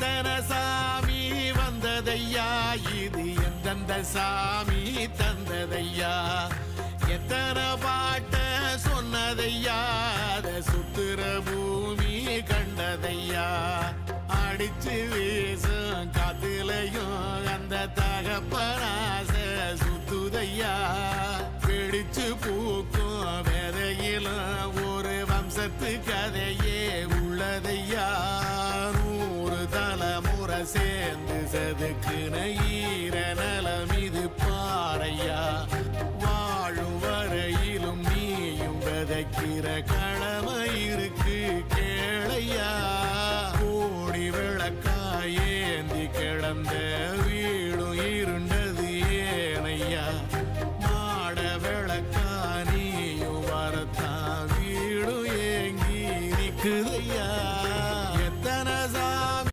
எத்தனை சாமி வந்ததையா, இது எந்தெந்த சாமி தந்ததையா, எத்தனை பாட்ட சொன்னதையா, அத சுத்துற பூமி கண்டதையா, அடிச்சு வீசும் காத்துலையும் அந்த தகப்பனாச சுத்துதையா, பிடிச்சு பூக்கும் வேதையிலும் ஒரு வம்சத்து கதையே உள்ளதையா, 100 தலைமுறை சேர்ந்து செதுக்குன ஈர நலம் இது பாறையா, வாழும் வரையிலும் நீயும் விதைக்கிற கடமை இருக்கு கேளையா, கோடி விளக்காயேந்தி கிடந்த